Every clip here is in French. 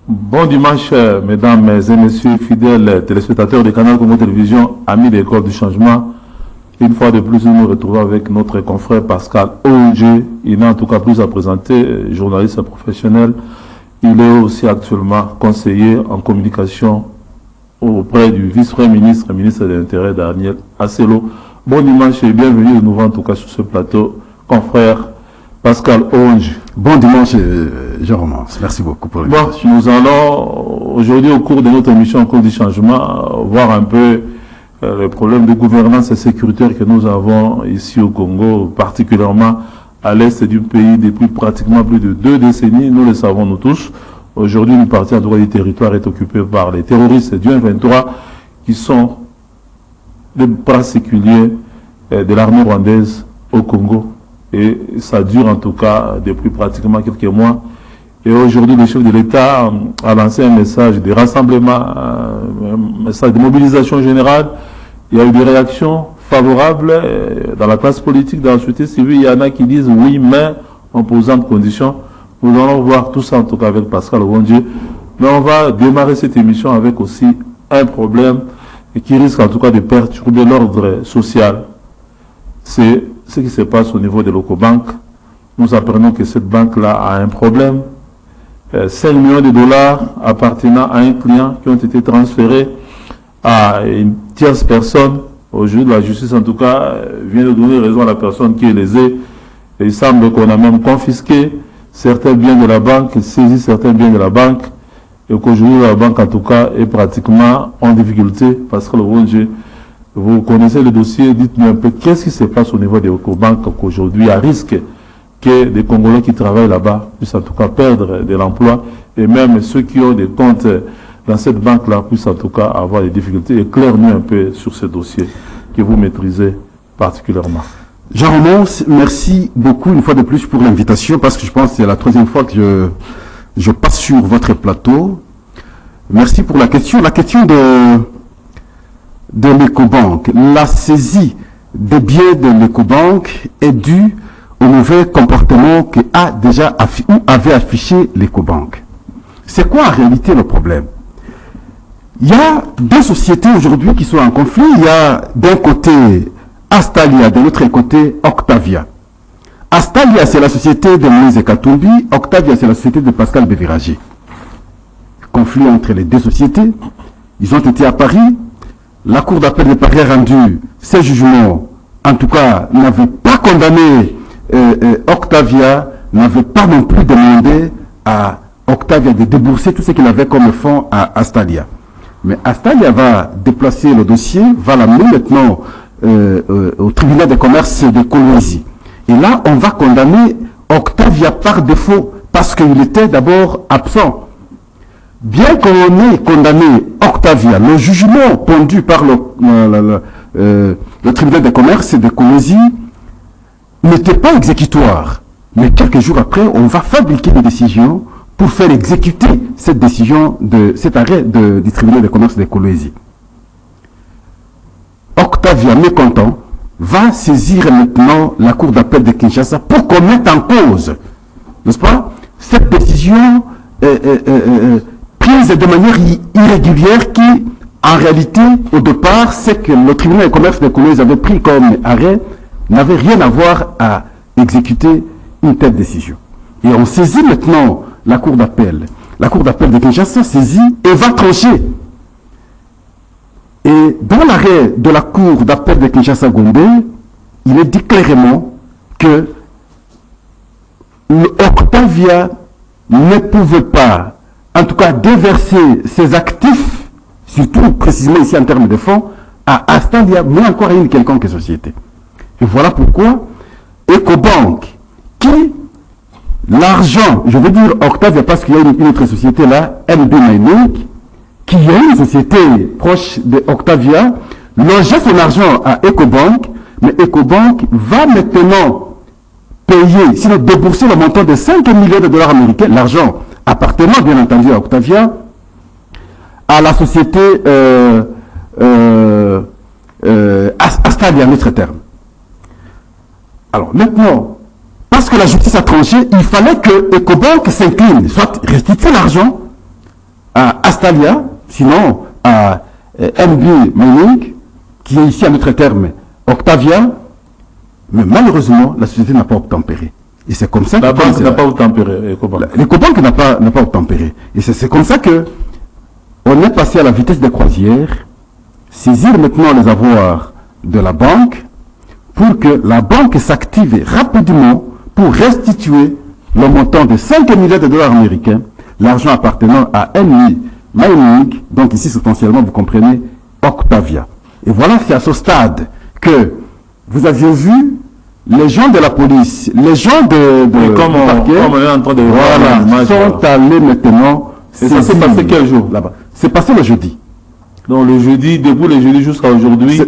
Bon dimanche, mesdames et messieurs, fidèles téléspectateurs de Canal Congo Télévision, amis de l'École du Changement. Une fois de plus, nous nous retrouvons avec notre confrère Pascal Oudjé. Il n'a en tout cas plus à présenter, journaliste professionnel. Il est aussi actuellement conseiller en communication auprès du vice-premier ministre, ministre de l'Intérieur Daniel Asselo. Bon dimanche et bienvenue de nouveau en tout cas sur ce plateau, confrère Pascal Oudjé. Bon dimanche, Jean-Romance. Merci beaucoup pour l'invitation. Bon, nous allons aujourd'hui au cours de notre émission, au cours du changement, voir un peu les problèmes de gouvernance et sécuritaire que nous avons ici au Congo, particulièrement à l'est du pays depuis pratiquement plus de 2 décennies. Nous le savons nous tous. Aujourd'hui, une partie en droit du territoire est occupée par les terroristes du M23 qui sont les bras séculiers de l'armée rwandaise au Congo. Et ça dure en tout cas depuis pratiquement quelques mois. Et aujourd'hui, le chef de l'État a lancé un message de rassemblement, un message de mobilisation générale. Il y a eu des réactions favorables dans la classe politique, dans la société civile. Il y en a qui disent oui, mais en posant de conditions. Nous allons voir tout ça en tout cas avec Pascal Oudjé. Mais on va démarrer cette émission avec aussi un problème qui risque en tout cas de perturber l'ordre social. C'est ce qui se passe au niveau de l'Ocobank. Nous apprenons que cette banque-là a un problème. 5 millions de dollars appartenant à un client qui ont été transférés à une tierce personne. Aujourd'hui, la justice, en tout cas, vient de donner raison à la personne qui est lésée. Et il semble qu'on a même confisqué certains biens de la banque, saisi certains biens de la banque, et qu'aujourd'hui, la banque, en tout cas, est pratiquement en difficulté parce que le Oudjé, vous connaissez le dossier, dites-nous un peu qu'est-ce qui se passe au niveau des Ocobank qu'aujourd'hui, à risque que des Congolais qui travaillent là-bas puissent en tout cas perdre de l'emploi et même ceux qui ont des comptes dans cette banque-là puissent en tout cas avoir des difficultés. Éclaire-nous un peu sur ce dossier que vous maîtrisez particulièrement. Jean-Romance, merci beaucoup une fois de plus pour l'invitation parce que je pense que c'est la 3e fois que je passe sur votre plateau. Merci pour la question. La question de l'Ecobank. La saisie des biens de l'Ecobank est due au mauvais comportement avait affiché l'Ecobank. C'est quoi en réalité le problème? Il y a 2 sociétés aujourd'hui qui sont en conflit. Il y a d'un côté Astalia, de l'autre côté Octavia. Astalia, c'est la société de Moïse Katumbi. Octavia, c'est la société de Pascal Bévéragé. Conflit entre les 2 sociétés. Ils ont été à Paris. La Cour d'appel de Paris a rendu ses jugements, en tout cas, n'avait pas condamné Octavia, n'avait pas non plus demandé à Octavia de débourser tout ce qu'il avait comme fonds à Astalia. Mais Astalia va déplacer le dossier, va l'amener maintenant au tribunal de commerce de Kolwezi. Et là, on va condamner Octavia par défaut, parce qu'il était d'abord absent. Bien qu'on ait condamné Octavia, le jugement pondu par le tribunal de commerce de Kolwezi n'était pas exécutoire. Mais quelques jours après, on va fabriquer des décisions pour faire exécuter cette décision, cet arrêt du tribunal de commerce de Kolwezi. Octavia, mécontent, va saisir maintenant la cour d'appel de Kinshasa pour qu'on mette en cause, n'est-ce pas, cette décision prise de manière irrégulière qui, en réalité, au départ, c'est que le tribunal de commerce de Kolwezi avait pris comme arrêt, n'avait rien à voir à exécuter une telle décision. Et on saisit maintenant la cour d'appel. La cour d'appel de Kinshasa saisit et va trancher. Et dans l'arrêt de la cour d'appel de Kinshasa-Gombe, il est dit clairement que Octavia ne pouvait pas, en tout cas, déverser ses actifs, surtout précisément ici en termes de fonds, à Astalia, mais encore à une quelconque société. Et voilà pourquoi Ecobank, qui l'argent, je veux dire Octavia parce qu'il y a une autre société là, MB Mining, qui est une société proche de Octavia, logeait son argent à Ecobank, mais Ecobank va maintenant payer, sinon débourser le montant de 5 millions de dollars américains, l'argent appartenant bien entendu à Octavia, à la société Astalia, en d'autres termes. Alors maintenant, parce que la justice a tranché, il fallait que Ecobank s'incline, soit restitue l'argent à Astalia, sinon à NB Mining, qui est ici à notre terme Octavia, mais malheureusement, la société n'a pas obtempéré. Et c'est comme ça la banque n'a pas obtempéré. L'Ecobank n'a pas obtempéré. Et c'est comme ça que on est passé à la vitesse des croisières, saisir maintenant les avoirs de la banque pour que la banque s'active rapidement pour restituer le montant de 5 milliards de dollars américains, l'argent appartenant à NB Mining, donc ici substantiellement, vous comprenez, Octavia. Et voilà, c'est à ce stade que vous aviez vu les gens de la police, les gens du parquet, comme on est en train de voilà, sont allés maintenant. Et ça s'est passé quel jour là-bas? C'est passé le jeudi. Donc le jeudi, depuis le jeudi jusqu'à aujourd'hui,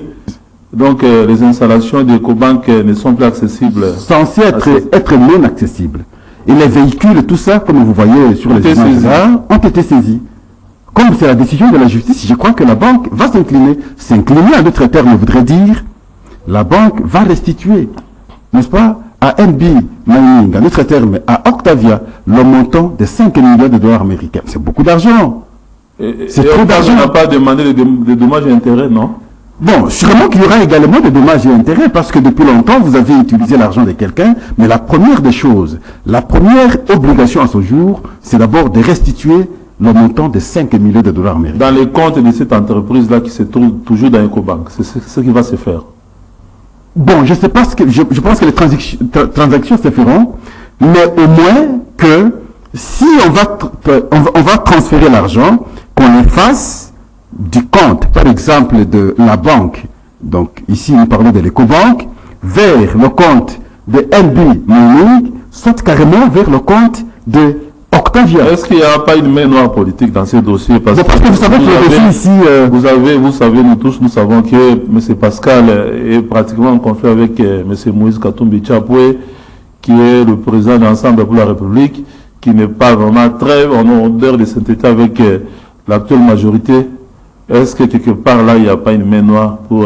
donc les installations de Ecobank ne sont plus accessibles. Censées être non accessibles. Et les véhicules, tout ça, comme vous voyez sur les images là, ont été saisis. Comme c'est la décision de la justice, je crois que la banque va s'incliner. S'incliner, à d'autres termes, voudrait dire la banque va restituer, n'est-ce pas, à NB Mining, à notre terme, à Octavia, le montant de 5 milliards de dollars américains. C'est beaucoup d'argent. C'est trop d'argent. On n'a pas demandé des dommages et intérêts, non? Bon, sûrement qu'il y aura également des dommages et intérêts, parce que depuis longtemps, vous avez utilisé l'argent de quelqu'un, mais la première des choses, la première obligation à ce jour, c'est d'abord de restituer le montant de 5 milliards de dollars américains. Dans les comptes de cette entreprise-là qui se trouve toujours dans Ecobank, c'est ce qui va se faire. Bon, je sais pas je pense que les transactions se feront, mais au moins que si on va transférer l'argent, qu'on le fasse du compte, par exemple, de la banque, donc ici nous parlons de l'Ecobank, vers le compte de NB Mining, soit carrément vers le compte de Octavia. Est-ce qu'il n'y a pas une main noire politique dans ces dossiers? Parce que vous savez que le dossier ici... Vous savez, nous tous, nous savons que M. Pascal est pratiquement en conflit avec M. Moïse Katumbi Chapwe, qui est le président d'Ensemble pour la République, qui n'est pas vraiment très en odeur de sainteté avec l'actuelle majorité. Est-ce que quelque part là, il n'y a pas une main noire pour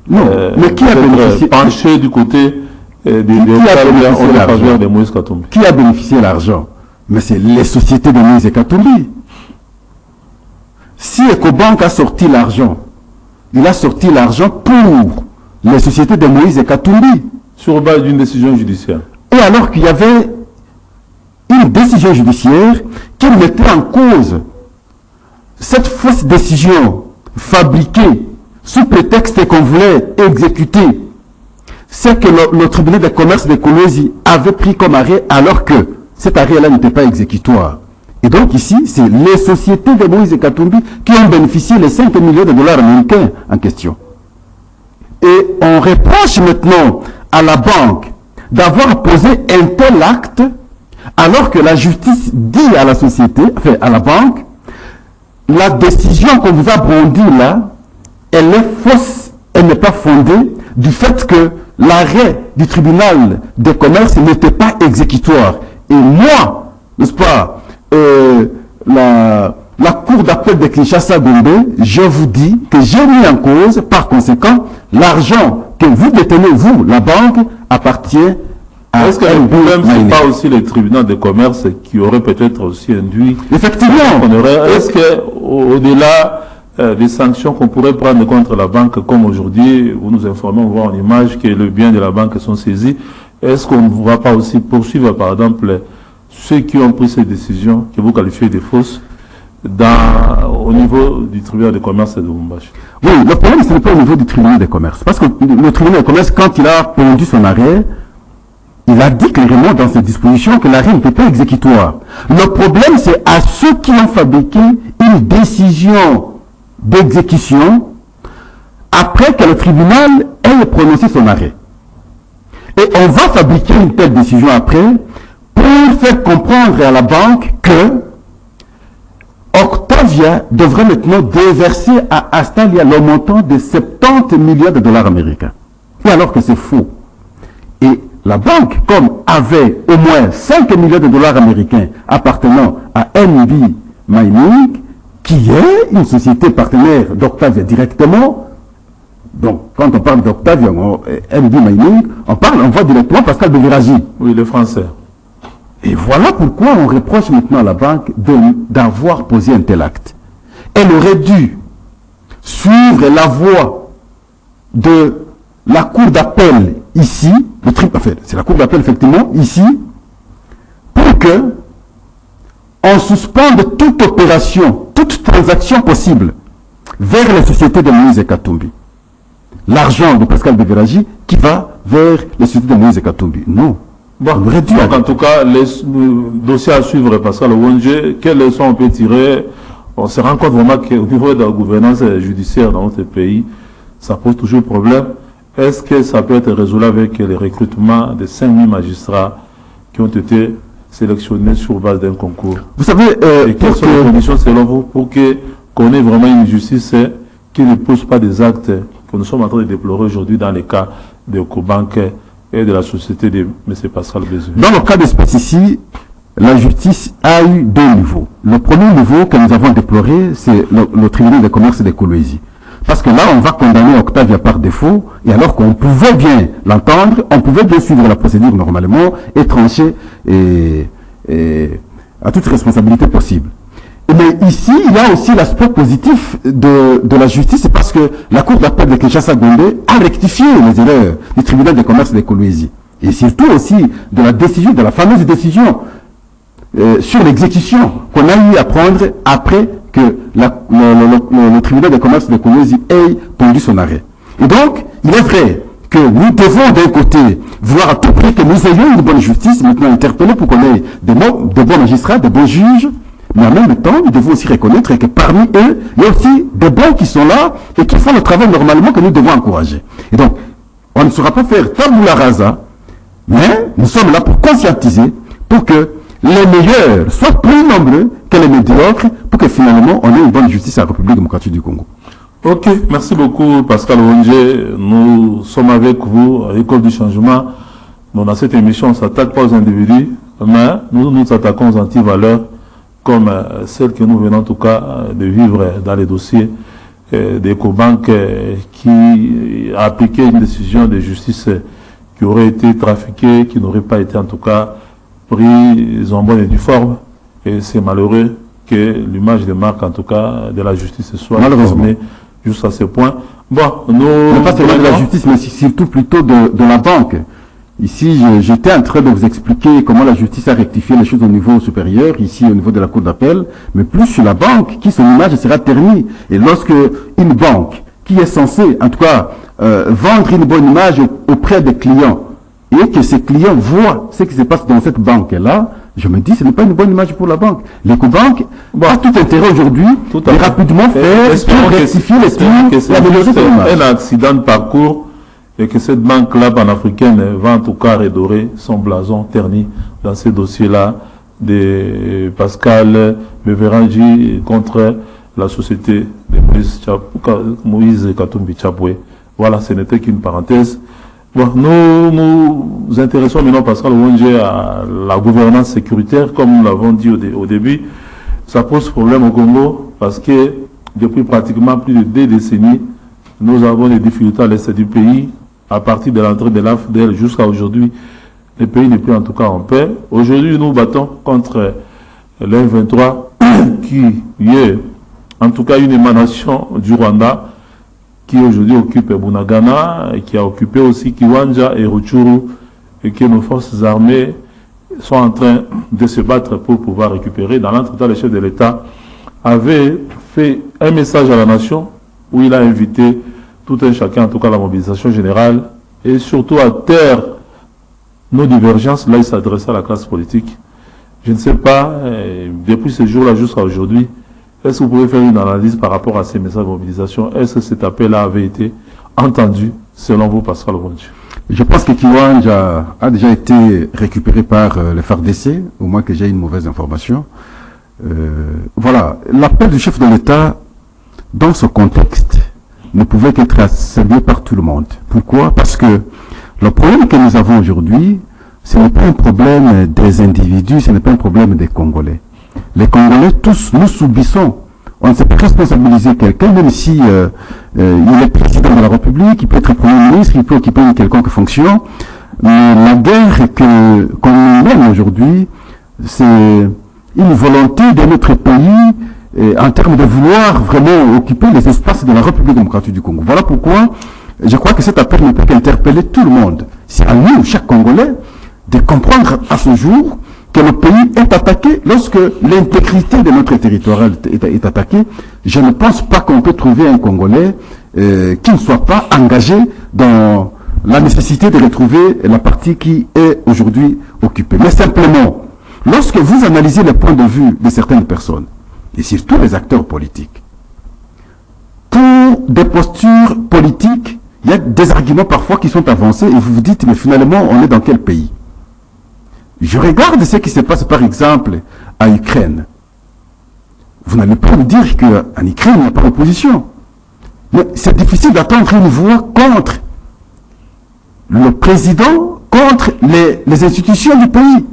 mais qui a bénéficié pencher du côté de Moïse Katumbi? Qui a bénéficié de l'argent? Mais c'est les sociétés de Moïse Katumbi. Si Ecobank a sorti l'argent, il a sorti l'argent pour les sociétés de Moïse Katumbi. Sur base d'une décision judiciaire. Et alors qu'il y avait une décision judiciaire qui mettait en cause cette fausse décision fabriquée sous prétexte qu'on voulait exécuter, c'est que le tribunal de commerce de Kolwezi avait pris comme arrêt alors que cet arrêt-là n'était pas exécutoire. Et donc ici, c'est les sociétés de Moïse Katumbi qui ont bénéficié les 5 millions de dollars américains en question. Et on reproche maintenant à la banque d'avoir posé un tel acte alors que la justice dit à la société, enfin à la banque, la décision qu'on vous a brandie là, elle est fausse, elle n'est pas fondée du fait que l'arrêt du tribunal de commerce n'était pas exécutoire. Et moi, n'est-ce pas, la cour d'appel de Kinshasa-Gombe, je vous dis que j'ai mis en cause, par conséquent, l'argent que vous détenez, vous, la banque, appartient à... Est-ce que le problème, ce n'est pas aussi les tribunaux de commerce qui auraient peut-être aussi induit... Effectivement. Est-ce qu'au-delà des sanctions qu'on pourrait prendre contre la banque, comme aujourd'hui, vous nous informez, on voit en image que les biens de la banque sont saisis, est-ce qu'on ne va pas aussi poursuivre, par exemple, ceux qui ont pris ces décisions, que vous qualifiez de fausses, au niveau du tribunal de commerce de Lubumbashi? Oui, le problème, ce n'est pas au niveau du tribunal de commerce. Parce que le tribunal de commerce, quand il a pondu son arrêt, il a dit clairement dans ses dispositions que l'arrêt n'était pas exécutoire. Le problème, c'est à ceux qui ont fabriqué une décision d'exécution après que le tribunal ait prononcé son arrêt. Et on va fabriquer une telle décision après pour faire comprendre à la banque que Octavia devrait maintenant déverser à Astalia le montant de 70 milliards de dollars américains. Et alors que c'est faux. Et la banque, comme avait au moins 5 milliards de dollars américains appartenant à NB Mining, qui est une société partenaire d'Octavia directement, donc quand on parle d'Octavia, NB Mining, on voit directement Pascal Beveragy. Oui, le français. Et voilà pourquoi on reproche maintenant à la banque d'avoir posé un tel acte. Elle aurait dû suivre la voie de la cour d'appel ici, c'est la cour d'appel effectivement ici, pour que on suspende toute opération, toute transaction possible vers les sociétés de Moïse Katumbi. L'argent de Pascal Beveragi qui va vers les sociétés de Moïse Katumbi. Non. Bon, donc en tout cas, les dossiers à suivre, Pascal Ouanje, quelles leçons on peut tirer? On se rend compte vraiment qu'au niveau de la gouvernance judiciaire dans notre pays, ça pose toujours problème. Est-ce que ça peut être résolu avec le recrutement de 5000 magistrats qui ont été sélectionnés sur base d'un concours? Vous savez, et quelles sont les conditions selon vous pour qu'on ait vraiment une justice qui ne pose pas des actes que nous sommes en train de déplorer aujourd'hui dans les cas de Ecobank et de la société de M. Pascal Beveragi? Dans le cas d'espèce ici, la justice a eu deux niveaux. Le premier niveau que nous avons déploré, c'est le tribunal de commerce de Kolwezi. Parce que là, on va condamner Octavia par défaut, et alors qu'on pouvait bien l'entendre, on pouvait bien suivre la procédure normalement, et trancher à toute responsabilité possible. Mais ici, il y a aussi l'aspect positif de la justice, parce que la Cour d'appel de Kinshasa-Gombe a rectifié les erreurs du tribunal de commerce de Kolwezi. Et surtout aussi de la décision, de la fameuse décision sur l'exécution qu'on a eu à prendre après que le tribunal de commerce de Kolwezi ait pondu son arrêt. Et donc, il est vrai que nous devons d'un côté voir à tout prix que nous ayons une bonne justice, maintenant interpellée pour qu'on ait de bons magistrats, de bons juges, mais en même temps, nous devons aussi reconnaître que parmi eux, il y a aussi des bons qui sont là et qui font le travail normalement que nous devons encourager. Et donc, on ne saura pas faire tabula rasa, mais nous sommes là pour conscientiser, pour que les meilleurs soient plus nombreux que les médiocres, pour que finalement on ait une bonne justice à la République démocratique du Congo. Ok, merci beaucoup Pascal Ouanje. Nous sommes avec vous à l'École du Changement. Dans cette émission, on ne s'attaque pas aux individus, mais nous nous attaquons aux antivaleurs, comme celle que nous venons en tout cas de vivre dans les dossiers d'Ecobank qui a appliqué une décision de justice qui aurait été trafiquée, qui n'aurait pas été en tout cas prise en bonne et due forme. Et c'est malheureux que l'image de marque en tout cas de la justice soit formée jusqu'à ce point. Bon, nous... Pas seulement de la justice, mais surtout plutôt de la banque. Ici, j'étais en train de vous expliquer comment la justice a rectifié les choses au niveau supérieur, ici au niveau de la cour d'appel, mais plus sur la banque, qui son image sera ternie. Et lorsque une banque qui est censée, en tout cas, vendre une bonne image auprès des clients, et que ces clients voient ce qui se passe dans cette banque-là, je me dis, ce n'est pas une bonne image pour la banque. L'Ecobank a tout intérêt aujourd'hui de rapidement faire pour rectifier les trucs et améliorer cette image. Un accident de parcours et que cette banque-là panafricaine va en tout cas redorer son blason terni dans ces dossiers-là de Pascal Beveragi contre la société de Moïse Katumbi Chapwe. Voilà, ce n'était qu'une parenthèse. Bon, nous nous intéressons maintenant, Pascal Ouanje, à la gouvernance sécuritaire. Comme nous l'avons dit au début, ça pose problème au Congo parce que depuis pratiquement plus de 2 décennies, nous avons des difficultés à l'est du pays. À partir de l'entrée de l'AFDL jusqu'à aujourd'hui, le pays n'est plus en tout cas en paix. Aujourd'hui, nous battons contre l'M23 qui est en tout cas une émanation du Rwanda, qui aujourd'hui occupe Bunagana, et qui a occupé aussi Kiwanja et Rutshuru, et que nos forces armées sont en train de se battre pour pouvoir récupérer. Dans l'entretemps, le chef de l'État avait fait un message à la nation où il a invité tout un chacun, en tout cas la mobilisation générale, et surtout à taire nos divergences. Là, il s'adressait à la classe politique. Je ne sais pas, depuis ce jour-là jusqu'à aujourd'hui, est-ce que vous pouvez faire une analyse par rapport à ces messages de mobilisation? Est-ce que cet appel-là avait été entendu, selon vous, Pascal Ouanje? Je pense que Kiwanja a déjà été récupéré par le FARDC, au moins que j'ai une mauvaise information. Voilà, l'appel du chef de l'État, dans ce contexte, ne pouvait qu'être salué par tout le monde. Pourquoi? Parce que le problème que nous avons aujourd'hui, ce n'est pas un problème des individus, ce n'est pas un problème des Congolais. Les Congolais, tous, nous subissons. On ne sait pas responsabiliser quelqu'un, même si il est président de la République, il peut être Premier ministre, il peut occuper une quelconque fonction. Mais la guerre qu'on mène aujourd'hui c'est une volonté de notre pays en termes de vouloir vraiment occuper les espaces de la République démocratique du Congo. Voilà pourquoi je crois que cet appel ne peut qu'interpeller tout le monde. C'est à nous, chaque Congolais, de comprendre à ce jour que le pays est attaqué. Lorsque l'intégrité de notre territoire est attaquée, je ne pense pas qu'on peut trouver un Congolais qui ne soit pas engagé dans la nécessité de retrouver la partie qui est aujourd'hui occupée. Mais simplement, lorsque vous analysez les points de vue de certaines personnes, et surtout les acteurs politiques, pour des postures politiques, il y a des arguments parfois qui sont avancés et vous vous dites, mais finalement, on est dans quel pays? Je regarde ce qui se passe par exemple à Ukraine. Vous n'allez pas me dire qu'en Ukraine, il n'y a pas d'opposition. Mais c'est difficile d'attendre une voix contre le président, contre les institutions du pays.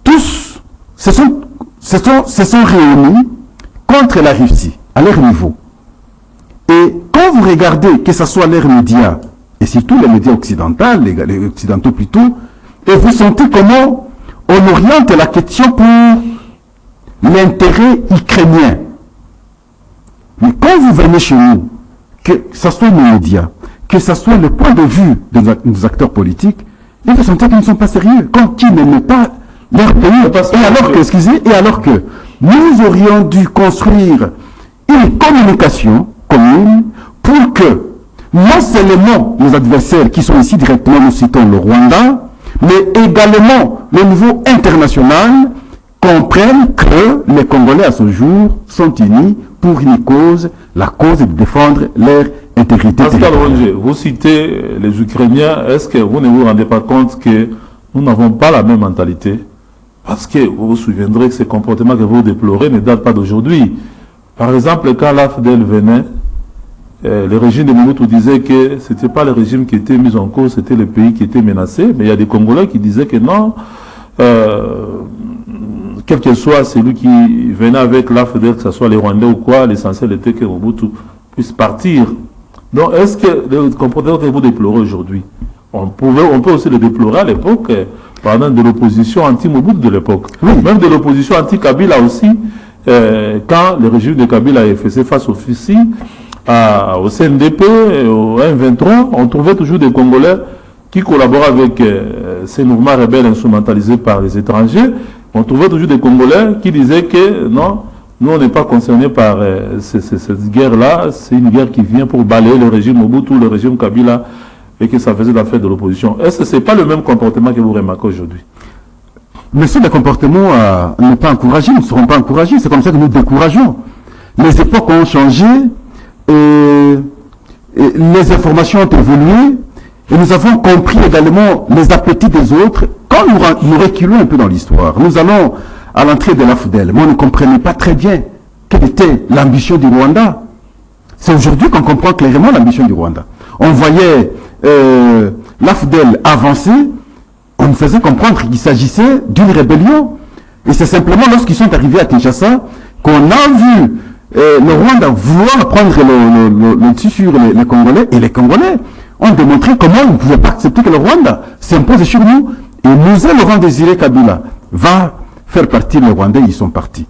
Tous se sont réunis contre la Russie, à leur niveau. Et quand vous regardez, que ce soit leurs médias, et surtout les médias occidentaux, les occidentaux plutôt, et vous sentez comment on oriente la question pour l'intérêt ukrainien. Mais quand vous venez chez nous, que ce soit nos médias, que ce soit le point de vue des acteurs politiques, et vous sentez qu'ils ne sont pas sérieux, quand ils n'aiment pas leur pays. Et alors que nous aurions dû construire une communication commune pour que non seulement nos adversaires qui sont ici directement, nous citons le Rwanda, mais également le niveau international comprennent que les Congolais à ce jour sont unis pour une cause, la cause de défendre leur intégrité. Pascal Rongier, vous citez les Ukrainiens, est-ce que vous ne vous rendez pas compte que nous n'avons pas la même mentalité? Parce que vous vous souviendrez que ces comportements que vous déplorez ne datent pas d'aujourd'hui. Par exemple, quand l'AFDEL venait, le régime de Mobutu disait que ce n'était pas le régime qui était mis en cause, c'était le pays qui était menacé. Mais il y a des Congolais qui disaient que non, quel que soit celui qui venait avec l'AFDEL, que ce soit les Rwandais ou quoi, l'essentiel était que Mobutu puisse partir. Donc, est-ce que le comportement que vous déplorez aujourd'hui, on peut aussi le déplorer à l'époque, pendant de l'opposition anti-Mobutu de l'époque, oui. Même de l'opposition anti-Kabila aussi, quand le régime de Kabila a fait face au FICI, au CNDP, au M23, on trouvait toujours des Congolais qui collaboraient avec ces mouvements rebelles instrumentalisés par les étrangers. On trouvait toujours des Congolais qui disaient que non, nous on n'est pas concernés par cette guerre-là, c'est une guerre qui vient pour balayer le régime Mobutu, le régime Kabila, et que ça faisait l'affaire de l'opposition. Est-ce que ce n'est pas le même comportement que vous remarquez aujourd'hui? Mais ce comportement n'est pas encouragé, nous ne serons pas encouragés, c'est comme ça que nous décourageons. Les époques ont changé, et les informations ont évolué, et nous avons compris également les appétits des autres. Quand nous reculons un peu dans l'histoire, nous allons à l'entrée de l'AFDEL, mais on ne comprenait pas très bien quelle était l'ambition du Rwanda. C'est aujourd'hui qu'on comprend clairement l'ambition du Rwanda. On voyait l'AFDEL avancer, on nous faisait comprendre qu'il s'agissait d'une rébellion. Et c'est simplement lorsqu'ils sont arrivés à Kinshasa qu'on a vu le Rwanda vouloir prendre le dessus sur les Congolais, et les Congolais ont démontré comment ils ne pouvaient pas accepter que le Rwanda s'impose sur nous. Et nous, Laurent Désiré Kabila va faire partie des Rwandais, ils sont partis.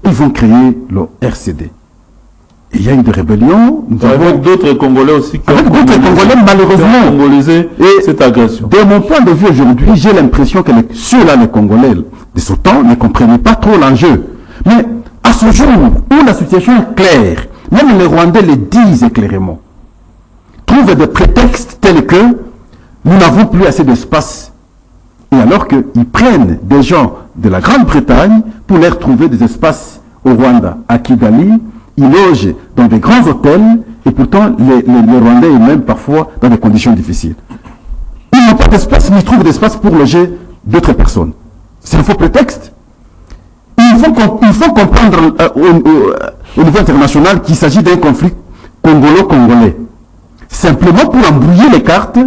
Ils vont créer le RCD. Et il y a une rébellion. Avec d'autres Congolais aussi qui avec d'autres Congolais, malheureusement. Congolisé cette agression. De mon point de vue aujourd'hui, j'ai l'impression que ceux-là, les Congolais de ce temps, ne comprenaient pas trop l'enjeu. Mais à ce jour où la situation est claire, même les Rwandais le disent clairement, trouvent des prétextes tels que nous n'avons plus assez d'espace. Et alors qu'ils prennent des gens de la Grande-Bretagne pour leur trouver des espaces au Rwanda, à Kigali, ils logent dans des grands hôtels, et pourtant les Rwandais eux-mêmes parfois dans des conditions difficiles. Ils n'ont pas d'espace, mais ils trouvent d'espace pour loger d'autres personnes. C'est un faux prétexte. Il faut comprendre au niveau international qu'il s'agit d'un conflit congolo-congolais. Simplement pour embrouiller les cartes,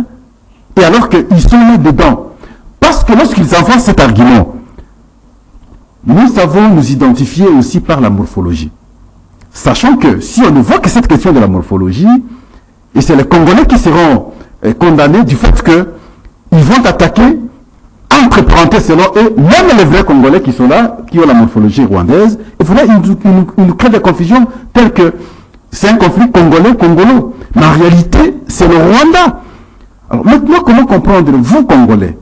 et alors qu'ils sont là-dedans. Parce que lorsqu'ils avancent cet argument, nous savons nous identifier aussi par la morphologie. Sachant que si on évoque cette question de la morphologie, et c'est les Congolais qui seront condamnés du fait qu'ils vont attaquer entre parenthèses, selon eux, même les vrais Congolais qui sont là, qui ont la morphologie rwandaise, et voilà, ils nous créent des confusions telles que c'est un conflit congolais-congolo. Mais en réalité, c'est le Rwanda. Alors maintenant, comment comprendre, vous Congolais,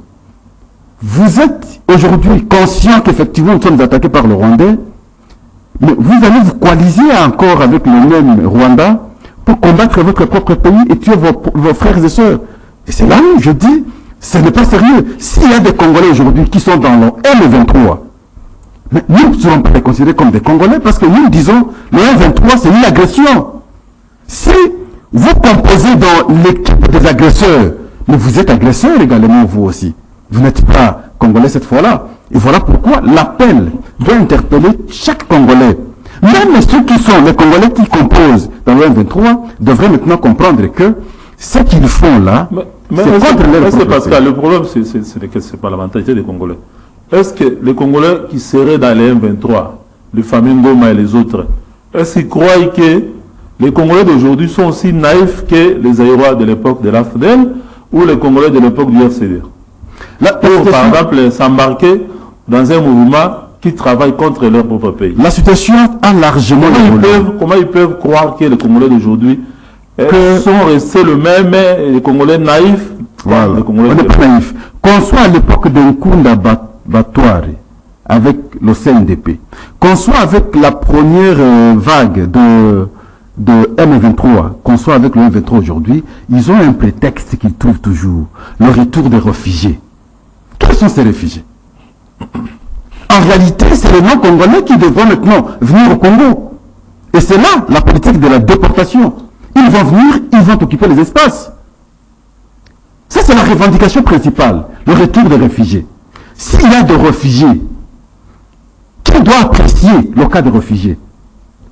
vous êtes aujourd'hui conscients qu'effectivement nous sommes attaqués par le Rwandais, mais vous allez vous coaliser encore avec le même Rwanda pour combattre votre propre pays et tuer vos frères et sœurs. Et c'est là où je dis, ce n'est pas sérieux. S'il y a des Congolais aujourd'hui qui sont dans le M23, mais nous ne serons pas les considérer comme des Congolais parce que nous disons, le M23 c'est une agression. Si vous composez dans l'équipe des agresseurs, mais vous êtes agresseurs également vous aussi. Vous n'êtes pas Congolais cette fois-là. Et voilà pourquoi l'appel doit interpeller chaque Congolais. Même ceux qui sont les Congolais qui composent dans le M23 devraient maintenant comprendre que ce qu'ils font là, c'est contre leur propre parce que le problème, c'est pas la mentalité des Congolais. Est-ce que les Congolais qui seraient dans les M23, les familles Ngoma et les autres, est-ce qu'ils croient que les Congolais d'aujourd'hui sont aussi naïfs que les Aïrois de l'époque de l'AFDEL ou les Congolais de l'époque du RCD? Pour, par exemple, s'embarquer dans un mouvement qui travaille contre leur propre pays. La situation a largement évolué. Comment ils peuvent croire que les Congolais d'aujourd'hui sont restés le même, les Congolais naïfs? Voilà, les Congolais on n'est pas naïfs. Qu'on soit à l'époque de Nkunda Batouare, avec le CNDP, qu'on soit avec la première vague de M23, qu'on soit avec le M23 aujourd'hui, ils ont un prétexte qu'ils trouvent toujours, le retour des réfugiés. Quels sont ces réfugiés? En réalité, c'est les non-congolais qui devront maintenant venir au Congo. Et c'est là la politique de la déportation. Ils vont venir, ils vont occuper les espaces. Ça, c'est la revendication principale, le retour des réfugiés. S'il y a des réfugiés, qui doit apprécier le cas des réfugiés?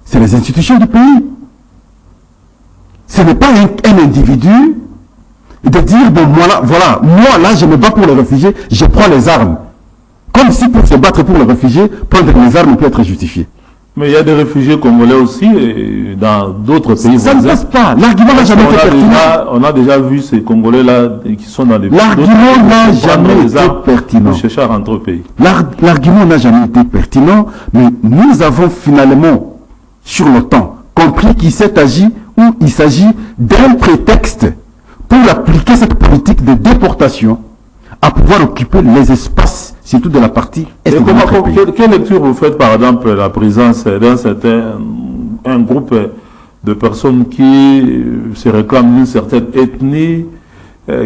C'est les institutions du pays. Ce n'est pas un individu de dire, bon, moi là, je me bats pour les réfugiés, je prends les armes. Comme si pour se battre pour les réfugiés, prendre les armes peut être justifié. Mais il y a des réfugiés congolais aussi dans d'autres pays. Ça ne passe pas. L'argument n'a jamais été pertinent. On a déjà vu ces Congolais-là qui sont dans les pays. L'argument n'a jamais été pertinent. Pour chercher à rentrer au pays. L'argument n'a jamais été pertinent, mais nous avons finalement, sur le temps, compris qu'il s'agit d'un prétexte pour appliquer cette politique de déportation à pouvoir occuper les espaces, surtout de la partie est de notre pays. Quelle lecture vous faites, par exemple, la présence d'un groupe de personnes qui se réclament d'une certaine ethnie,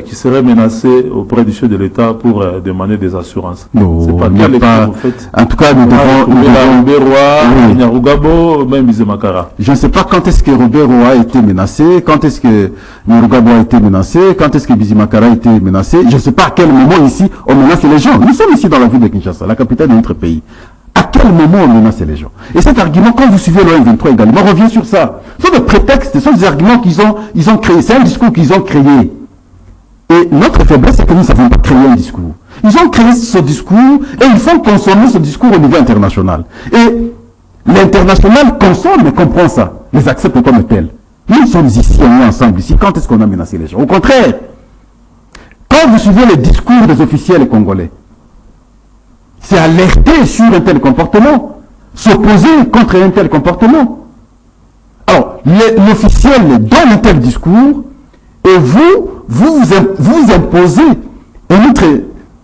qui seraient menacées auprès du chef de l'État pour demander des assurances? Non, c'est pas quelle lecture vous faites? En tout cas, nous devons... Nyarugabo, même Bizemakara. Je ne sais pas quand est-ce que Robert Roa a été menacé, quand est-ce que Nyarugabo a été menacé, quand est-ce que Bizimakara a été menacé. Je ne sais pas à quel moment ici on menace les gens. Nous sommes ici dans la ville de Kinshasa, la capitale de notre pays. À quel moment on menace les gens? Et cet argument, quand vous suivez le M23 également, revient sur ça. Ce sont des prétextes, ce sont des arguments qu'ils ont créés. C'est un discours qu'ils ont créé. Et notre faiblesse, c'est que nous ne savons pas créer un discours. Ils ont créé ce discours et ils font consommer ce discours au niveau international. Et l'international consomme et comprend ça, les accepte comme tels. Nous sommes ici, on est ensemble ici. Quand est-ce qu'on a menacé les gens? Au contraire, quand vous suivez les discours des officiels congolais, c'est alerter sur un tel comportement, s'opposer contre un tel comportement. Alors, l'officiel donne un tel discours et vous imposez un autre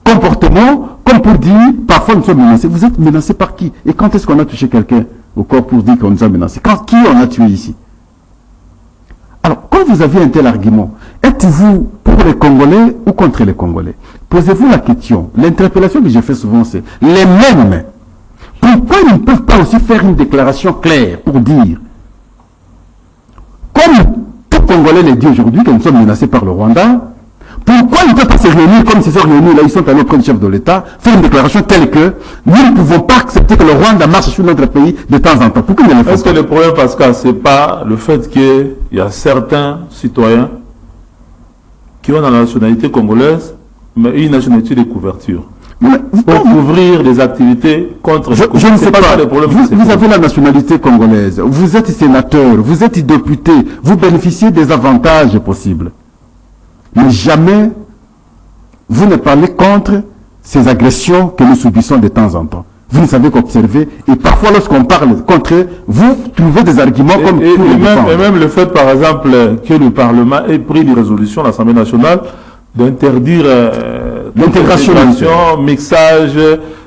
comportement comme pour dire, parfois nous sommes menacés. Vous êtes menacés par qui? Et quand est-ce qu'on a touché quelqu'un au corps pour dire qu'on nous a menacés? Qui on a tué ici? Alors, quand vous avez un tel argument, êtes-vous pour les Congolais ou contre les Congolais? Posez-vous la question. L'interpellation que je fais souvent, c'est les mêmes. Pourquoi ils ne peuvent pas aussi faire une déclaration claire pour dire, comme tout Congolais le dit aujourd'hui, que nous sommes menacés par le Rwanda, pourquoi ils ne peuvent pas se réunir comme ils se sont réunis là, ils sont allés auprès du chef de l'État, faire une déclaration telle que nous ne pouvons pas accepter que le Rwanda marche sur notre pays de temps en temps? Pourquoi ils ne le font pas? Est-ce que le problème, Pascal, c'est pas le fait qu'il y a certains citoyens qui ont la nationalité congolaise, mais une nationalité de couverture, pour couvrir des activités contre... Je ne sais pas. Vous avez la nationalité congolaise, vous êtes sénateur, vous êtes député, vous bénéficiez des avantages possibles. Mais jamais vous ne parlez contre ces agressions que nous subissons de temps en temps. Vous ne savez qu'observer, et parfois lorsqu'on parle contre eux, vous trouvez des arguments comme et même le fait, par exemple, que le Parlement ait pris une résolution, l'Assemblée nationale, d'interdire l'intégration, mixage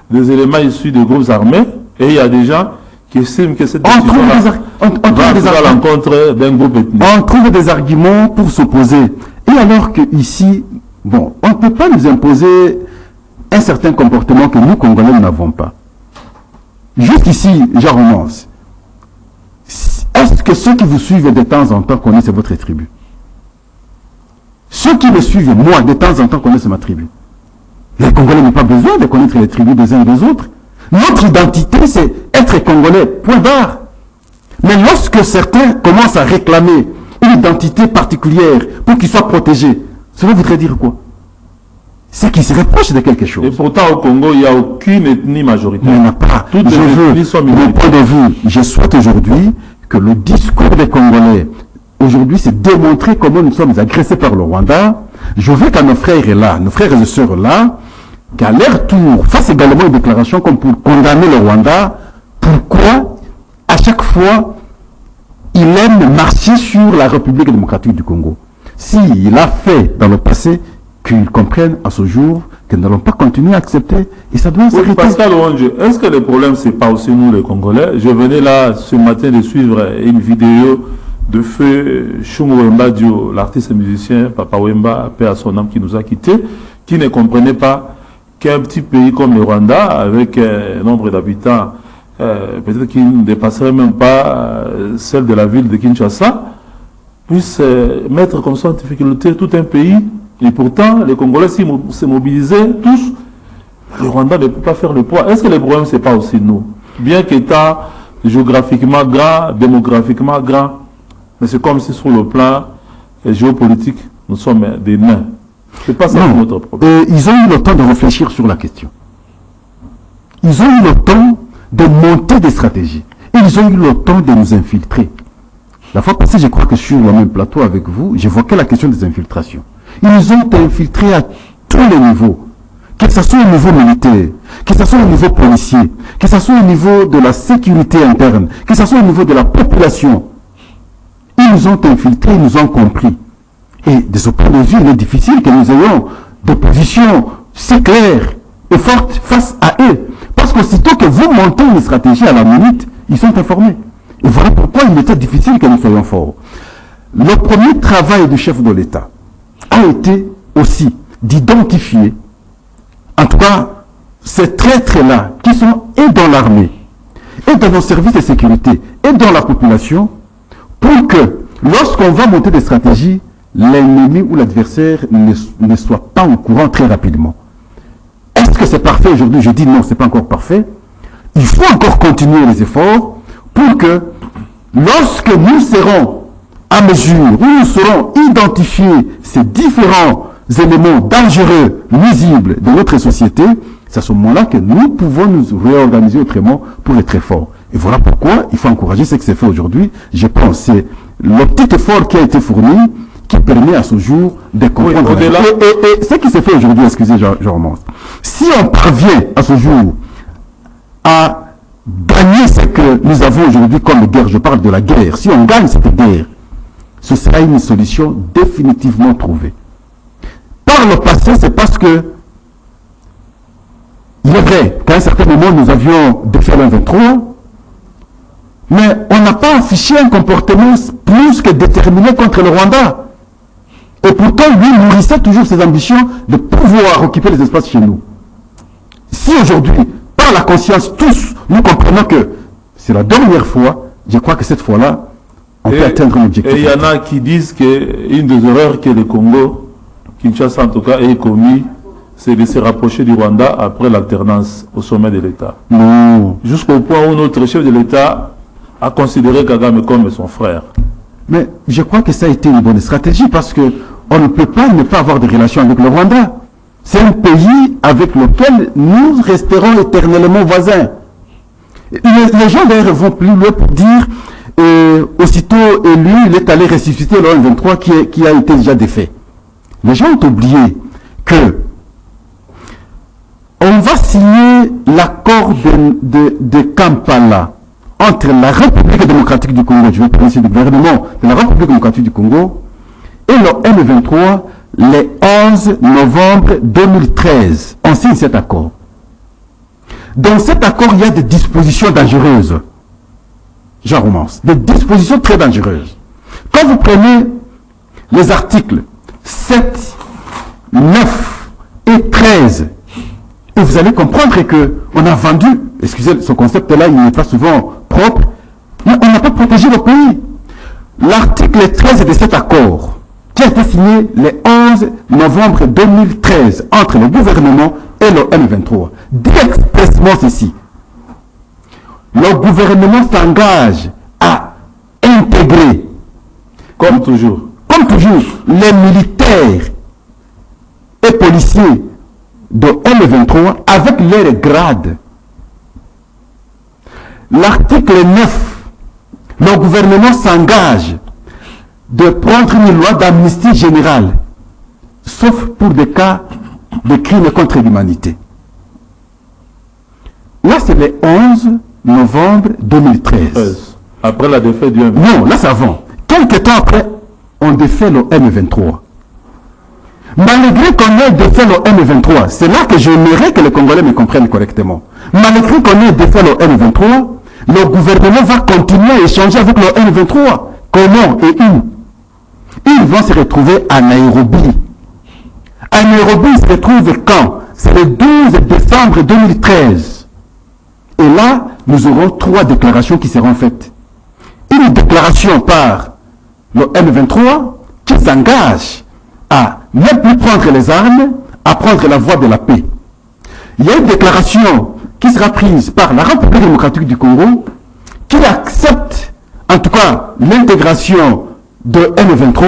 des éléments issus de groupes armés, et il y a des gens qui estiment que cette décision va à l'encontre d'un groupe ethnique. On trouve des arguments pour s'opposer. Et alors que ici, bon, on ne peut pas nous imposer un certain comportement que nous, Congolais, n'avons pas. Jusqu'ici, j'en renonce. Est-ce que ceux qui vous suivent de temps en temps connaissent votre tribu? Ceux qui me suivent, moi, de temps en temps, connaissent ma tribu. Les Congolais n'ont pas besoin de connaître les tribus des uns et des autres. Notre identité, c'est être Congolais, point barre. Mais lorsque certains commencent à réclamer une identité particulière pour qu'ils soient protégés, cela voudrait dire quoi? C'est qu'ils se reprochent de quelque chose. Et pourtant, au Congo, il n'y a aucune ethnie majoritaire. Il n'y en a pas. Toutes les ethnies sont minoritaires. Mon point de vue, je souhaite aujourd'hui que le discours des Congolais, aujourd'hui, c'est démontrer comment nous sommes agressés par le Rwanda. Je veux qu'à nos frères là, nos frères et sœurs là, qu'à leur tour, fassent également une déclaration comme pour condamner le Rwanda. Pourquoi, à chaque fois, il aime marcher sur la République démocratique du Congo? S'il a fait dans le passé, qu'ils comprennent à ce jour que nous n'allons pas continuer à accepter, et ça doit s'arrêter. Pascal Ouange, est-ce que le problème, c'est pas aussi nous les Congolais? Je venais là ce matin de suivre une vidéo de feu Chungu Wemba Dio, l'artiste et musicien Papa Wemba, paix à son âme, qui nous a quittés, qui ne comprenait pas qu'un petit pays comme le Rwanda, avec un nombre d'habitants peut-être qui ne dépasserait même pas celle de la ville de Kinshasa, puisse mettre comme ça en difficulté tout un pays. Et pourtant, les Congolais se mobilisaient tous. Le Rwanda ne peut pas faire le poids. Est-ce que le problème, ce n'est pas aussi nous? Bien qu'étant géographiquement grand, démographiquement grand, mais c'est comme si sur le plan géopolitique, nous sommes des nains. Ce n'est pas ça notre problème. Ils ont eu le temps de réfléchir sur la question. Ils ont eu le temps de monter des stratégies. Et ils ont eu le temps de nous infiltrer. La fois passée, je crois que sur le même plateau avec vous, j'évoquais la question des infiltrations. Ils nous ont infiltrés à tous les niveaux, que ce soit au niveau militaire, que ce soit au niveau policier, que ce soit au niveau de la sécurité interne, que ce soit au niveau de la population. Ils nous ont infiltrés, ils nous ont compris. Et de ce point de vue, il est difficile que nous ayons des positions si claires et fortes face à eux. Parce qu'aussitôt que vous montez une stratégie à la minute, ils sont informés. Et voilà pourquoi il était difficile que nous soyons forts. Le premier travail du chef de l'État a été aussi d'identifier, en tout cas, ces traîtres-là qui sont et dans l'armée, et dans nos services de sécurité, et dans la population, pour que, lorsqu'on va monter des stratégies, l'ennemi ou l'adversaire ne soit pas au courant très rapidement. Est-ce que c'est parfait aujourd'hui? Je dis non, ce n'est pas encore parfait. Il faut encore continuer les efforts pour que, lorsque nous serons à mesure où nous saurons identifier ces différents éléments dangereux, nuisibles de notre société, c'est à ce moment-là que nous pouvons nous réorganiser autrement pour être très forts. Et voilà pourquoi il faut encourager ce qui s'est fait aujourd'hui. Je pense que c'est le petit effort qui a été fourni qui permet à ce jour de comprendre. Oui, et ce qui s'est fait aujourd'hui, excusez, je remonte. Si on parvient à ce jour à gagner ce que nous avons aujourd'hui comme guerre, je parle de la guerre, si on gagne cette guerre, ce sera une solution définitivement trouvée. Par le passé, c'est parce que il est vrai qu'à un certain moment, nous avions défait le 23, mais on n'a pas affiché un comportement plus que déterminé contre le Rwanda. Et pourtant, lui nourrissait toujours ses ambitions de pouvoir occuper les espaces chez nous. Si aujourd'hui, par la conscience, tous, nous comprenons que c'est la dernière fois, je crois que cette fois-là, on peut atteindre un objectif. Et il y en a qui disent qu'une des erreurs que le Congo, Kinshasa en tout cas, ait commis, c'est de se rapprocher du Rwanda après l'alternance au sommet de l'État. Non. Jusqu'au point où notre chef de l'État a considéré Kagame comme son frère. Mais je crois que ça a été une bonne stratégie parce que on ne peut pas ne pas avoir de relations avec le Rwanda. C'est un pays avec lequel nous resterons éternellement voisins. Les gens d'ailleurs vont plus loin pour dire aussitôt élu, il est allé ressusciter le 23 qui a été déjà défait. Les gens ont oublié que on va signer l'accord de Kampala entre la République démocratique du Congo, je vais prononcer le gouvernement de la République démocratique du Congo, et le M23 le 11 novembre 2013. On signe cet accord. Dans cet accord, il y a des dispositions dangereuses. J'en romance. Des dispositions très dangereuses. Quand vous prenez les articles 7, 9 et 13, et vous allez comprendre qu'on a vendu, excusez, ce concept-là, il n'est pas souvent propre, mais on n'a pas protégé le pays. L'article 13 de cet accord, qui a été signé le 11 novembre 2013 entre le gouvernement et le M23, dit expressément ceci. Le gouvernement s'engage à intégrer, comme toujours, les militaires et policiers de M23 avec leurs grades. L'article 9, le gouvernement s'engage de prendre une loi d'amnistie générale, sauf pour des cas de crimes contre l'humanité. Là, c'est le 11 novembre 2013. Après la défaite du M23. Non, là, c'est avant. Quelques temps après, on défait le M23. Malgré qu'on ait défait le M23, c'est là que j'aimerais que les Congolais me comprennent correctement. Malgré qu'on ait défait le M23, le gouvernement va continuer à échanger avec le M23. Comment et où? Ils vont se retrouver à Nairobi. À Nairobi, ils se retrouvent quand? C'est le 12 décembre 2013. Et là, nous aurons 3 déclarations qui seront faites. Une déclaration par le M23 qui s'engage à ne plus prendre les armes, à prendre la voie de la paix. Il y a une déclaration qui sera prise par la République démocratique du Congo qui accepte en tout cas l'intégration de M23,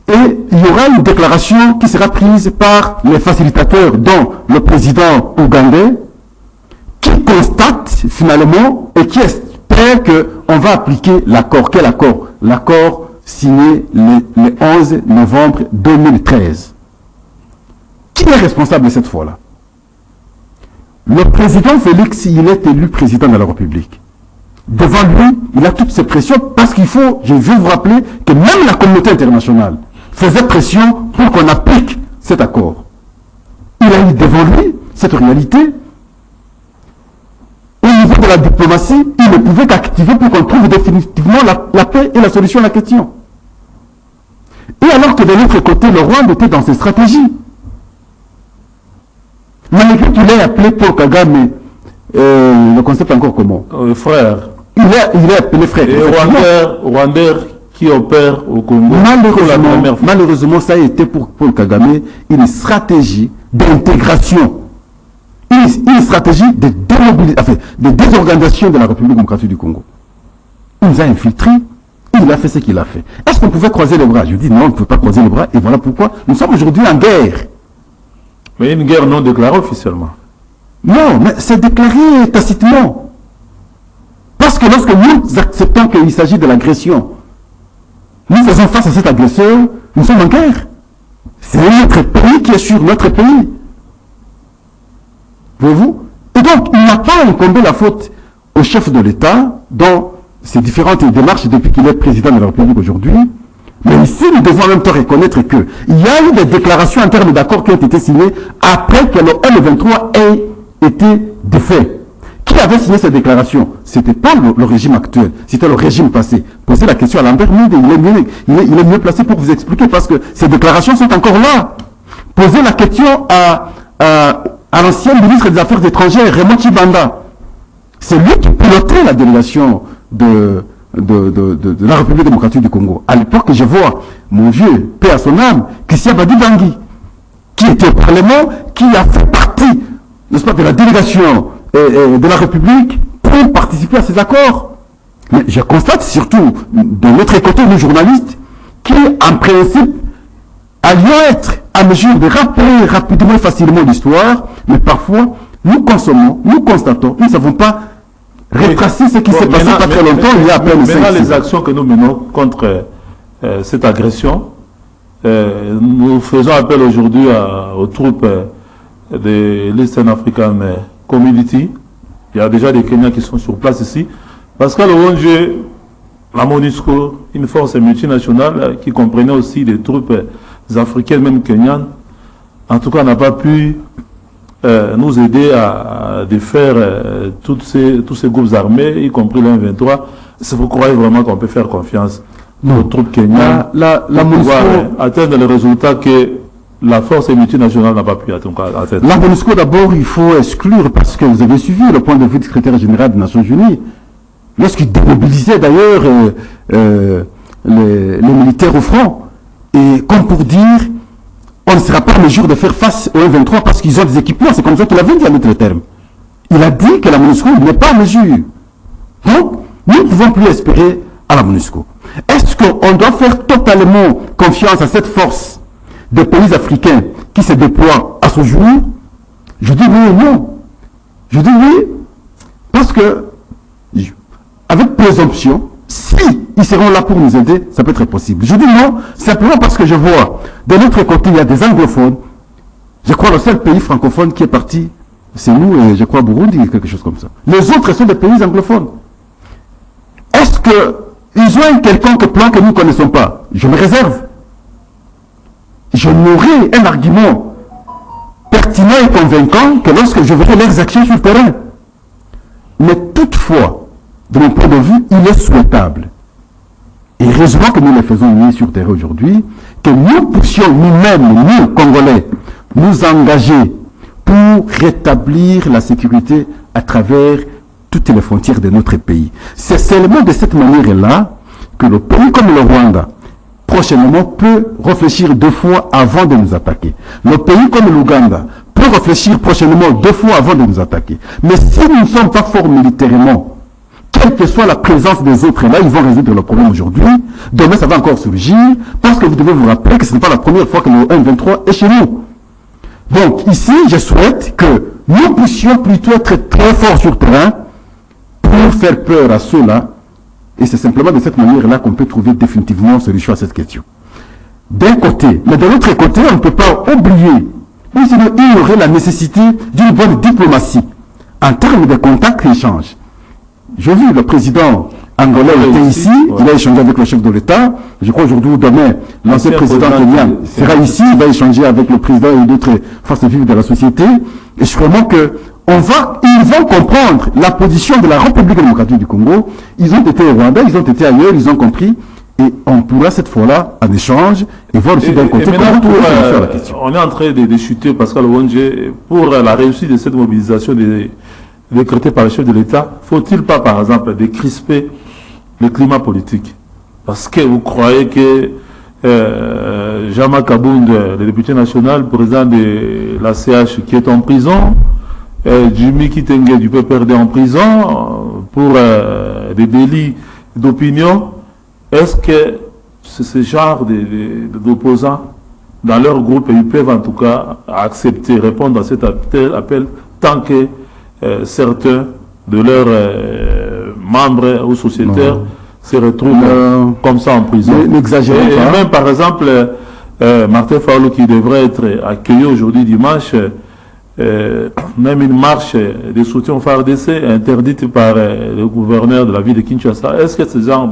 et il y aura une déclaration qui sera prise par les facilitateurs, dont le président ougandais, qui constate finalement et qui espère qu'on va appliquer l'accord. Quel accord? L'accord signé le 11 novembre 2013. Qui est responsable cette fois-là? Le président Félix, il est élu président de la République. Devant lui, il a toutes ces pressions parce qu'il faut, je veux vous rappeler, que même la communauté internationale faisait pression pour qu'on applique cet accord. Il a eu devant lui cette réalité. Au niveau de la diplomatie, il ne pouvait qu'activer pour qu'on trouve définitivement la paix et la solution à la question. Et alors que de l'autre côté, le Rwanda était dans ses stratégies. Malgré qu'il ait appelé Paul Kagame, le concept encore comment? Frère. Il est appelé frère. Et Rwandais qui opère au Congo. Malheureusement, ça a été pour Paul Kagame une stratégie d'intégration. Une stratégie de désorganisation de la République démocratique du Congo. Il nous a infiltrés, il a fait ce qu'il a fait. Est-ce qu'on pouvait croiser les bras? Je dis non, on ne peut pas croiser les bras, et voilà pourquoi nous sommes aujourd'hui en guerre. Mais une guerre non déclarée officiellement. Non, mais c'est déclaré tacitement. Parce que lorsque nous acceptons qu'il s'agit de l'agression, nous faisons face à cet agresseur, nous sommes en guerre. C'est notre pays qui est sur notre pays. Voyez-vous? Et donc, il n'a pas incombé la faute au chef de l'État dans ses différentes démarches depuis qu'il est président de la République aujourd'hui. Mais ici, nous devons en même temps reconnaître qu'il y a eu des déclarations en termes d'accords qui ont été signés après que le M23 ait été défait. Qui avait signé ces déclarations? Ce n'était pas le régime actuel, c'était le régime passé. Posez la question à Lambert Mende, il est mieux placé pour vous expliquer parce que ces déclarations sont encore là. Posez la question à l'ancien ministre des Affaires étrangères, Raymond Tshibanda. C'est lui qui pilotait la délégation de la République démocratique du Congo. À l'époque, je vois mon vieux, paix à son âme, Christian Badi-Bangui, qui était au Parlement, qui a fait partie, n'est-ce pas, de la délégation de la République pour participer à ces accords. Mais je constate surtout, de notre côté, nous journalistes, qui, en principe, allions être à mesure de rappeler rapidement et facilement l'histoire, mais parfois, nous consommons, nous constatons, nous ne savons pas retracer ce qui s'est passé pas très longtemps, il y a à peine 5 ans. Maintenant, les actions que nous menons contre cette agression, nous faisons appel aujourd'hui aux troupes de l'Eastern African Community. Il y a déjà des Kenyans qui sont sur place ici. Parce qu'à l'ONG, la MONUSCO, une force multinationale qui comprenait aussi des troupes africaines, même kenyanes, en tout cas n'a pas pu nous aider à défaire tous ces groupes armés, y compris l'M23. Si vous croyez vraiment qu'on peut faire confiance aux troupes kenyanes pour pouvoir atteindre les résultats que la force multinationale n'a pas pu atteindre. La MONUSCO, d'abord, il faut exclure, parce que vous avez suivi le point de vue du secrétaire général des Nations Unies, lorsqu'il démobilisait d'ailleurs les militaires au front, et comme pour dire, on ne sera pas en mesure de faire face au M23 parce qu'ils ont des équipements, c'est comme ça qu'il avait dit à notre terme. Il a dit que la MONUSCO n'est pas en mesure. Donc, nous ne pouvons plus espérer à la MONUSCO. Est-ce qu'on doit faire totalement confiance à cette force des pays africains qui se déploient à ce jour? Je dis oui et non. Je dis oui parce que, avec présomption, si ils seront là pour nous aider, ça peut être possible. Je dis non, simplement parce que je vois, de l'autre côté, il y a des anglophones. Je crois le seul pays francophone qui est parti, c'est nous, et je crois Burundi, quelque chose comme ça. Les autres sont des pays anglophones. Est-ce qu'ils ont un quelconque plan que nous ne connaissons pas? Je me réserve. Je n'aurai un argument pertinent et convaincant que lorsque je verrai leurs actions sur le terrain. Mais toutefois, de mon point de vue, il est souhaitable, et heureusement que nous le faisons nous sur terrain aujourd'hui, que nous puissions nous-mêmes, nous, Congolais, nous engager pour rétablir la sécurité à travers toutes les frontières de notre pays. C'est seulement de cette manière-là que le pays comme le Rwanda, prochainement, peut réfléchir 2 fois avant de nous attaquer. Le pays comme l'Ouganda peut réfléchir prochainement 2 fois avant de nous attaquer. Mais si nous ne sommes pas forts militairement, quelle que soit la présence des autres, là, ils vont résoudre le problème aujourd'hui. Demain, ça va encore surgir, parce que vous devez vous rappeler que ce n'est pas la première fois que le M23 est chez nous. Donc, ici, je souhaite que nous puissions plutôt être très forts sur le terrain pour faire peur à ceux-là. Et c'est simplement de cette manière-là qu'on peut trouver définitivement une solution à cette question. D'un côté, mais de l'autre côté, on ne peut pas oublier, ou sinon ignorer la nécessité d'une bonne diplomatie en termes de contacts et échanges. J'ai vu le président angolais était ici, il a échangé avec le chef de l'État. Je crois aujourd'hui ou demain, l'ancien président kenyan sera ici, il va échanger avec le président et d'autres forces vives de la société. Et sûrement que ils vont comprendre la position de la République démocratique du Congo. Ils ont été au Rwanda, ils ont été ailleurs, ils ont compris. Et on pourra cette fois-là, en échange, et voir aussi d'un côté comment faire la question. On est en train de chuter, Pascal Ouanje, pour la réussite de cette mobilisation décrétée par le chef de l'État. Faut-il pas, par exemple, décrisper le climat politique? Parce que vous croyez que Jean-Marc Abound, le député national, président de la CH, qui est en prison, Jimmy Kitenge du PPRD en prison pour des délits d'opinion, est-ce que ce genre d'opposants dans leur groupe, ils peuvent en tout cas accepter, répondre à cet appel tant que certains de leurs membres ou sociétaires se retrouvent comme ça en prison? N'exagérez pas. Et même par exemple, Martin Fayulu qui devrait être accueilli aujourd'hui dimanche, même une marche de soutien au FARDC interdite par le gouverneur de la ville de Kinshasa. Est-ce que ce genre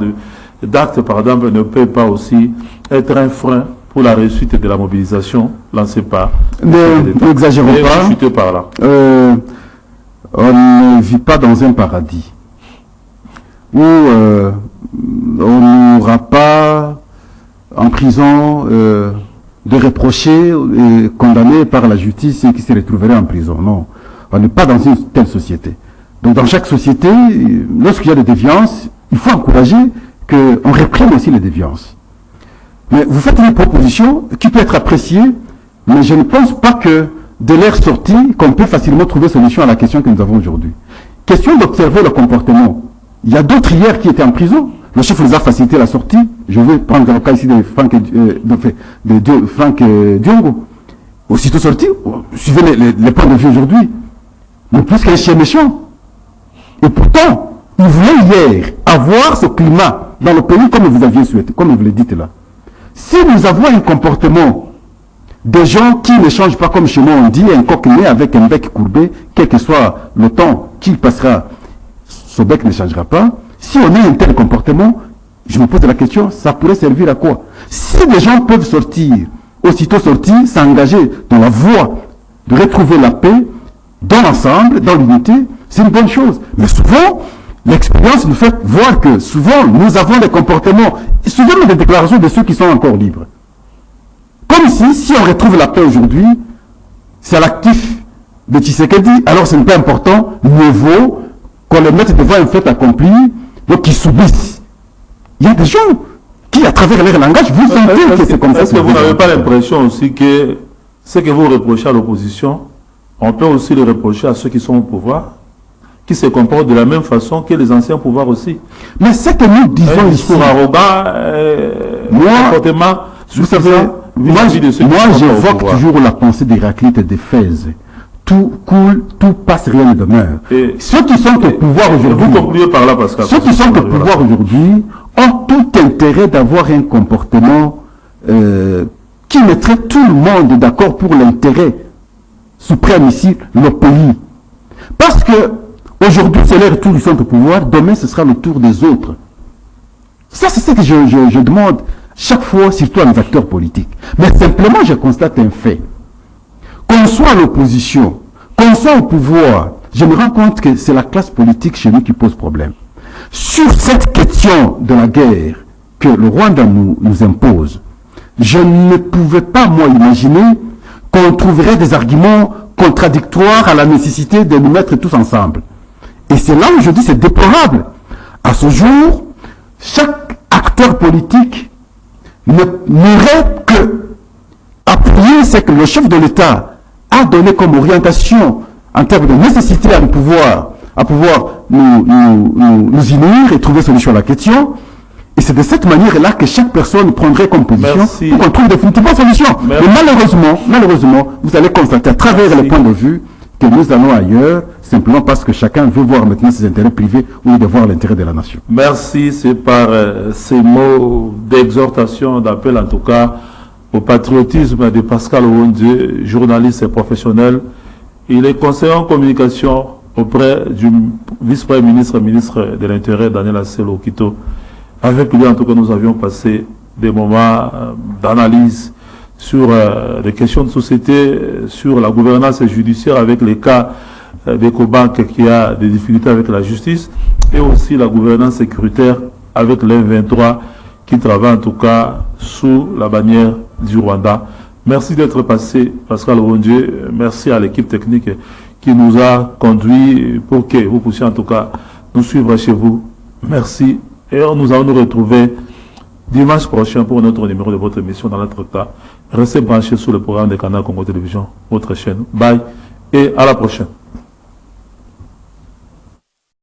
d'acte, par exemple, ne peut pas aussi être un frein pour la réussite de la mobilisation lancée par... N'exagérons pas. Par là. On ne vit pas dans un paradis où on n'aura pas en prison de reprochés et condamnés par la justice et qui se retrouveraient en prison. Non, on n'est pas dans une telle société. Donc dans chaque société, lorsqu'il y a des déviances, il faut encourager qu'on réprime aussi les déviances. Mais vous faites une proposition qui peut être appréciée, mais je ne pense pas que de l'air sorti, qu'on peut facilement trouver solution à la question que nous avons aujourd'hui. Question d'observer le comportement. Il y a d'autres hier qui étaient en prison. Le chef les a facilité la sortie. Je vais prendre le cas ici de Franck Diongo. Aussitôt sorti, suivez les points de vue aujourd'hui. Mais plus qu'un chien méchant. Et pourtant, il voulait hier avoir ce climat dans le pays comme vous aviez souhaité, comme vous le dites là. Si nous avons un comportement Des gens qui ne changent pas, comme chez moi on dit, un coq né avec un bec courbé, quel que soit le temps qu'il passera, son bec ne changera pas. Si on a un tel comportement, je me pose la question, ça pourrait servir à quoi? Si des gens peuvent sortir, aussitôt sortir, s'engager dans la voie de retrouver la paix, dans l'ensemble, dans l'unité, c'est une bonne chose. Mais souvent, l'expérience nous fait voir que souvent, nous avons des comportements, souvent des déclarations de ceux qui sont encore libres. Comme si on retrouve la paix aujourd'hui, c'est à l'actif de Tshisekedi, alors ce n'est pas important, mieux vaut qu'on les mette devant un fait accompli, donc qu'ils subissent. Il y a des gens qui, à travers leur langage, vous sentez que c'est comme ça. Est-ce que vous n'avez pas l'impression aussi que ce que vous reprochez à l'opposition, on peut aussi le reprocher à ceux qui sont au pouvoir, qui se comportent de la même façon que les anciens pouvoirs aussi? Mais ce que nous disons ici, pour arrogant, comportement, vous savez, moi j'évoque toujours la pensée d'Héraclite et d'Éphèse. Tout coule, tout passe, rien ne demeure. Ceux qui sont au pouvoir aujourd'hui, vous concluez par là, Pascal. Ceux qui sont au pouvoir aujourd'hui ont tout intérêt d'avoir un comportement qui mettrait tout le monde d'accord pour l'intérêt suprême ici, le pays. Parce que aujourd'hui c'est leur tour, ils sont au pouvoir, demain ce sera le tour des autres. Ça c'est ce que je demande chaque fois, surtout à les acteurs politiques. Mais simplement je constate un fait. Qu'on soit à l'opposition, qu'on soit au pouvoir, je me rends compte que c'est la classe politique chez nous qui pose problème. Sur cette question de la guerre que le Rwanda nous impose, je ne pouvais pas, moi, imaginer qu'on trouverait des arguments contradictoires à la nécessité de nous mettre tous ensemble. Et c'est là où je dis c'est déplorable. À ce jour, chaque acteur politique n'aurait que appuyer ce que le chef de l'État a donné comme orientation en termes de nécessité à pouvoir nous unir et trouver solution à la question. Et c'est de cette manière-là que chaque personne prendrait comme position pour qu'on trouve définitivement solution. Mais malheureusement, vous allez constater à travers les points de vue que nous allons ailleurs, simplement parce que chacun veut voir maintenant ses intérêts privés au lieu de voir l'intérêt de la nation. Merci, c'est par ces mots d'exhortation, d'appel en tout cas, au patriotisme de Pascal Ouondié, journaliste et professionnel. Il est conseiller en communication auprès du vice-premier ministre, ministre de l'Intérieur, Daniel Asselo Okito. Avec lui, en tout cas, nous avions passé des moments d'analyse sur des questions de société, sur la gouvernance judiciaire avec les cas d'Ecobank qui a des difficultés avec la justice, et aussi la gouvernance sécuritaire avec les 23 qui travaillent en tout cas sous la bannière du Rwanda. Merci d'être passé, Pascal Ouondié. Merci à l'équipe technique qui nous a conduit pour que vous puissiez en tout cas nous suivre chez vous. Merci. Et nous allons nous retrouver dimanche prochain pour notre numéro de votre émission dans notre cas. Restez branchés sur le programme de Canal Congo Télévision, votre chaîne. Bye et à la prochaine.